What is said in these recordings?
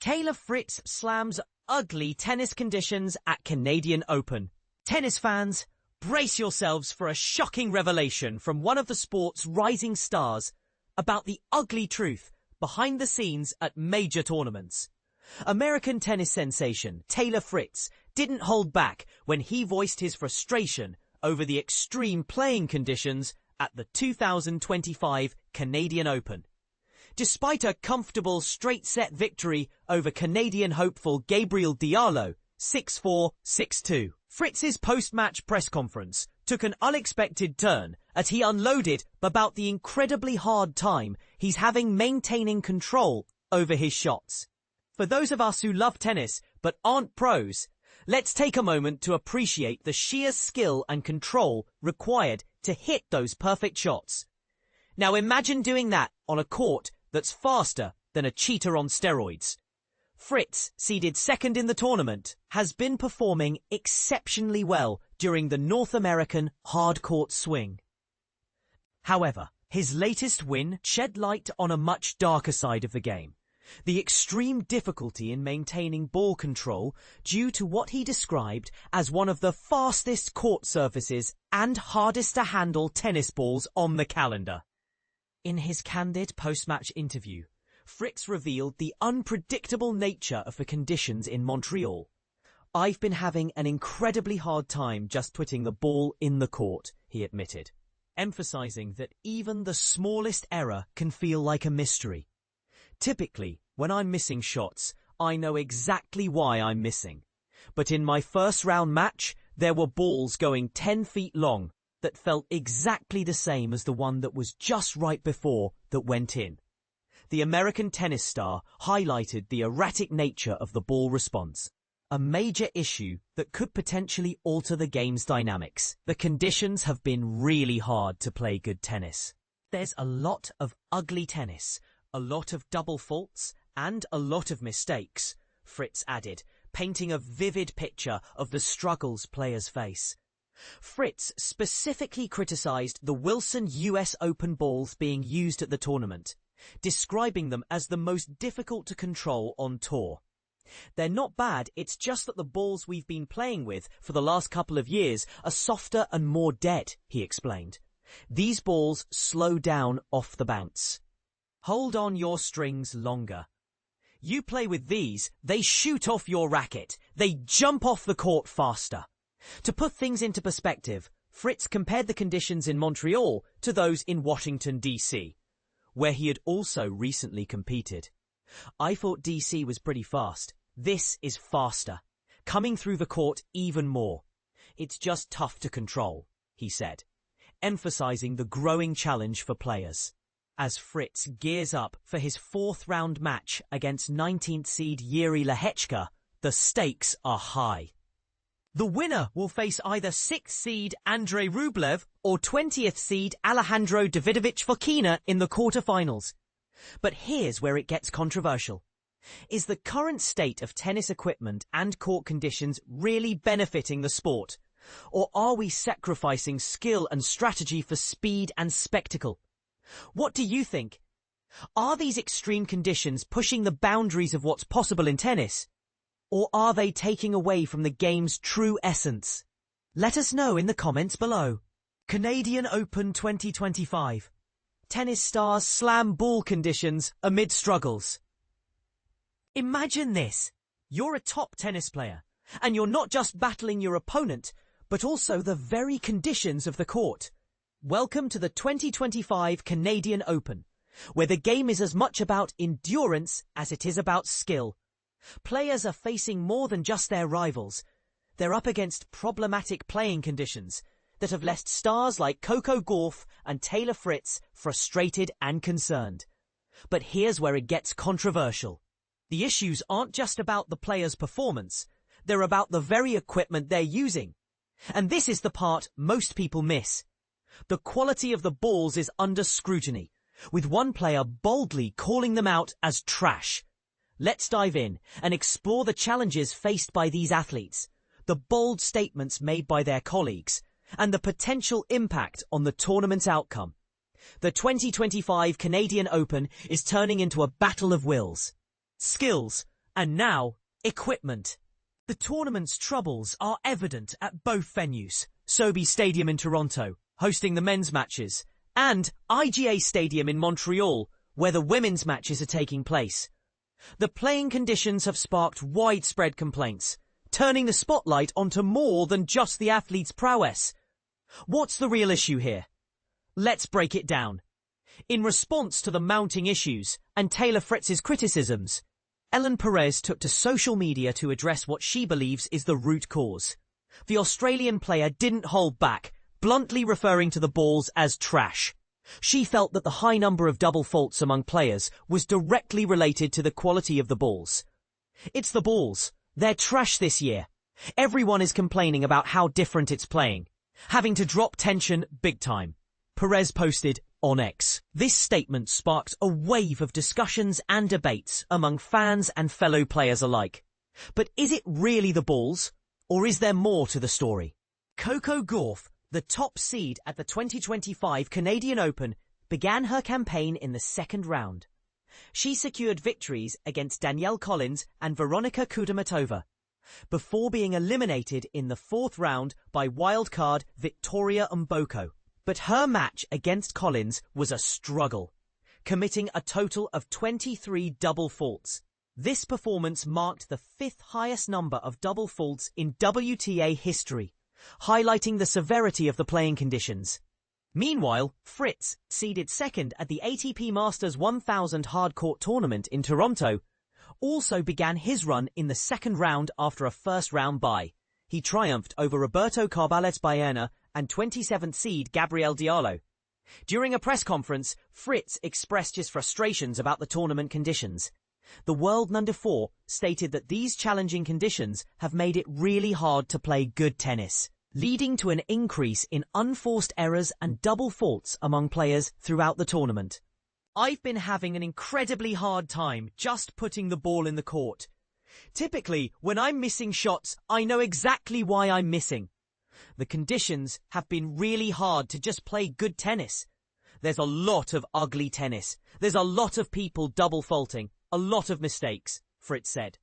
Taylor Fritz slams ugly tennis conditions at Canadian Open. Tennis fans, brace yourselves for a shocking revelation from one of the sport's rising stars about the ugly truth behind the scenes at major tournaments. American tennis sensation Taylor Fritz didn't hold back when he voiced his frustration over the extreme playing conditions at the 2025 Canadian Open. Despite a comfortable straight-set victory over Canadian hopeful Gabriel Diallo, 6-4, 6-2, Fritz's post-match press conference took an unexpected turn as he unloaded about the incredibly hard time he's having maintaining control over his shots. For those of us who love tennis but aren't pros, let's take a moment to appreciate the sheer skill and control required to hit those perfect shots. Now imagine doing that on a court that's faster than a cheetah on steroids. Fritz, seeded second in the tournament, has been performing exceptionally well during the North American hard-court swing. However, his latest win shed light on a much darker side of the game. The extreme difficulty in maintaining ball control due to what he described as one of the fastest court surfaces and hardest to handle tennis balls on the calendar. In his candid post-match interview, Fritz revealed the unpredictable nature of the conditions in Montreal. "I've been having an incredibly hard time just putting the ball in the court," he admitted, emphasizing that even the smallest error can feel like a mystery. "Typically, when I'm missing shots, I know exactly why I'm missing. But in my first round match, there were balls going 10 feet long that felt exactly the same as the one that was just right before that went in." The American tennis star highlighted the erratic nature of the ball response, a major issue that could potentially alter the game's dynamics. "The conditions have been really hard to play good tennis. There's a lot of ugly tennis, a lot of double faults, and a lot of mistakes," Fritz added, painting a vivid picture of the struggles players face. Fritz specifically criticized the Wilson US Open balls being used at the tournament, describing them as the most difficult to control on tour. "They're not bad, it's just that the balls we've been playing with for the last couple of years are softer and more dead," he explained. "These balls slow down off the bounce. Hold on your strings longer. You play with these, they shoot off your racket. They jump off the court faster." To put things into perspective, Fritz compared the conditions in Montreal to those in Washington, D.C., where he had also recently competed. "I thought D.C. was pretty fast. This is faster, coming through the court even more. It's just tough to control," he said, emphasizing the growing challenge for players. As Fritz gears up for his fourth-round match against 19th seed Yuri Lehechka, the stakes are high. The winner will face either 6th seed Andrei Rublev or 20th seed Alejandro Davidovich Fokina in the quarterfinals. But here's where it gets controversial. Is the current state of tennis equipment and court conditions really benefiting the sport? Or are we sacrificing skill and strategy for speed and spectacle? What do you think? Are these extreme conditions pushing the boundaries of what's possible in tennis? Or are they taking away from the game's true essence? Let us know in the comments below. Canadian Open 2025. Tennis stars slam ball conditions amid struggles. Imagine this. You're a top tennis player, and you're not just battling your opponent, but also the very conditions of the court. Welcome to the 2025 Canadian Open, where the game is as much about endurance as it is about skill. Players are facing more than just their rivals. They're up against problematic playing conditions that have left stars like Coco Gauff and Taylor Fritz frustrated and concerned. But here's where it gets controversial. The issues aren't just about the player's performance. They're about the very equipment they're using. And this is the part most people miss. The quality of the balls is under scrutiny, with one player boldly calling them out as trash. Let's dive in and explore the challenges faced by these athletes, the bold statements made by their colleagues, and the potential impact on the tournament's outcome. The 2025 Canadian Open is turning into a battle of wills. Skills, And now, equipment. The tournament's troubles are evident at both venues. Sobeys Stadium in Toronto, hosting the men's matches, and IGA Stadium in Montreal, where the women's matches are taking place. The playing conditions have sparked widespread complaints, turning the spotlight onto more than just the athlete's prowess. What's the real issue here? Let's break it down. In response to the mounting issues and Taylor Fritz's criticisms, Ellen Perez took to social media to address what she believes is the root cause. The Australian player didn't hold back, bluntly referring to the balls as trash. She felt that the high number of double faults among players was directly related to the quality of the balls. It's the balls. They're trash this year. Everyone is complaining about how different it's playing, having to drop tension big time. Perez posted on X. This statement sparked a wave of discussions and debates among fans and fellow players alike. But is it really the balls, or is there more to the story? Coco Gauff, the top seed at the 2025 Canadian Open, began her campaign in the second round. She secured victories against Danielle Collins and Veronika Kudermetova, before being eliminated in the fourth round by wildcard Victoria Mboko. But her match against Collins was a struggle, committing a total of 23 double faults. This performance marked the fifth highest number of double faults in WTA history, highlighting the severity of the playing conditions. Meanwhile, Fritz, seeded second at the ATP Masters 1000 hardcourt tournament in Toronto, also began his run in the second round after a first-round bye. He triumphed over Roberto Carballes Baena and 27th seed Gabriel Diallo. During a press conference, Fritz expressed his frustrations about the tournament conditions. The world number 4 stated that these challenging conditions have made it really hard to play good tennis, leading to an increase in unforced errors and double faults among players throughout the tournament. I've been having an incredibly hard time just putting the ball in the court. Typically, when I'm missing shots, I know exactly why I'm missing. The conditions have been really hard to just play good tennis. There's a lot of ugly tennis. There's a lot of people double faulting, a lot of mistakes, Fritz said.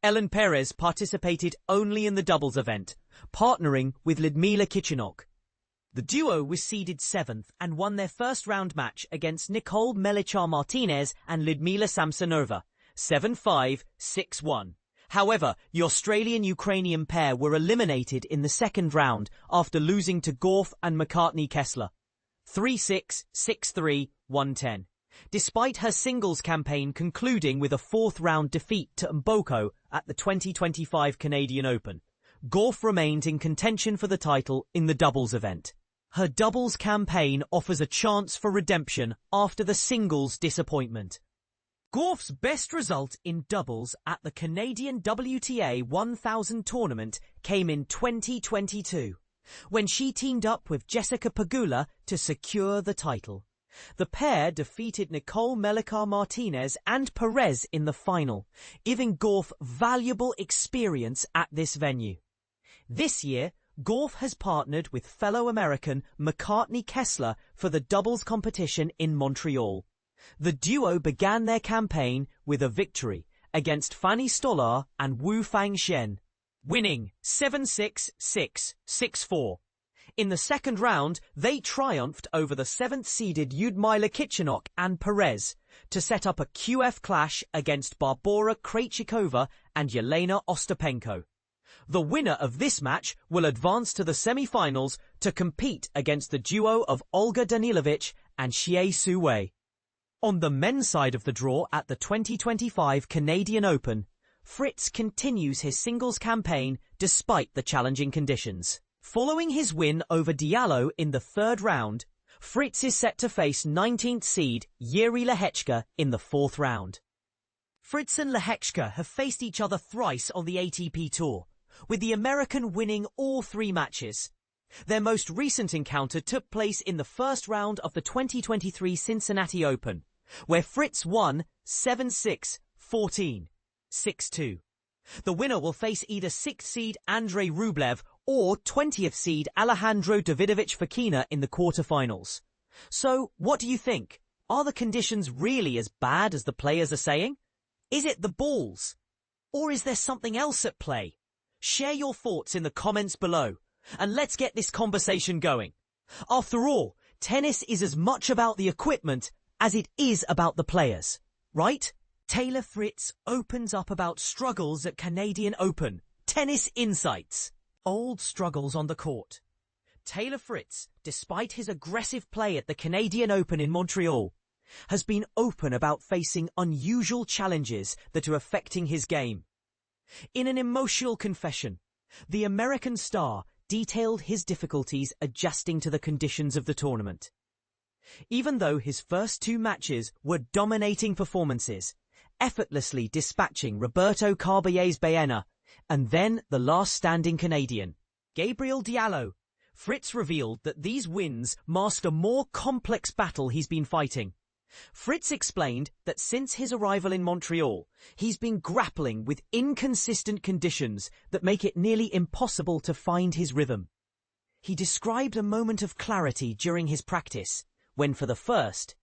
Ellen Perez participated only in the doubles event, partnering with Ludmila Kichenok. The duo was seeded 7th and won their first round match against Nicole Melichar-Martinez and Ludmila Samsonova, 7-5, 6-1. However, the Australian-Ukrainian pair were eliminated in the second round after losing to Gauff and McCartney-Kessler, 3-6, 6-3, 1-10. Despite her singles campaign concluding with a fourth-round defeat to Mboko at the 2025 Canadian Open, Gauff remained in contention for the title in the doubles event. Her doubles campaign offers a chance for redemption after the singles disappointment. Gauff's best result in doubles at the Canadian WTA 1000 tournament came in 2022, when she teamed up with Jessica Pegula to secure the title. The pair defeated Nicole Melichar-Martinez and Perez in the final, giving Gauff valuable experience at this venue. This year, Gauff has partnered with fellow American McCartney-Kessler for the doubles competition in Montreal. The duo began their campaign with a victory against Fanny Stolar and Wu Fangchen, winning 7-6, 6, 6-4. In the second round, they triumphed over the 7th-seeded Ludmila Kichenok and Perez to set up a QF clash against Barbora Krejcikova and Yelena Ostapenko. The winner of this match will advance to the semi-finals to compete against the duo of Olga Danilovic and Xie Su Wei. On the men's side of the draw at the 2025 Canadian Open, Fritz continues his singles campaign despite the challenging conditions. Following his win over Diallo in the third round, Fritz is set to face 19th seed Jiří Lehečka in the fourth round. Fritz and Lehečka have faced each other thrice on the ATP Tour, with the American winning all 3 matches. Their most recent encounter took place in the first round of the 2023 Cincinnati Open, where Fritz won 7-6, 14, 6-2. The winner will face either 6th seed Andrei Rublev or 20th seed Alejandro Davidovich Fokina in the quarterfinals. So, what do you think? Are the conditions really as bad as the players are saying? Is it the balls? Or is there something else at play? Share your thoughts in the comments below, and let's get this conversation going. After all, tennis is as much about the equipment as it is about the players, right? Taylor Fritz opens up about struggles at Canadian Open. Tennis Insights. Old struggles on the court. Taylor Fritz, despite his aggressive play at the Canadian Open in Montreal, has been open about facing unusual challenges that are affecting his game. In an emotional confession, the American star detailed his difficulties adjusting to the conditions of the tournament. Even though his first two matches were dominating performances, effortlessly dispatching Roberto Carballes's Baena, and then the last standing Canadian, Gabriel Diallo, Fritz revealed that these wins masked a more complex battle he's been fighting. Fritz explained that since his arrival in Montreal, he's been grappling with inconsistent conditions that make it nearly impossible to find his rhythm. He described a moment of clarity during his practice, when for the first,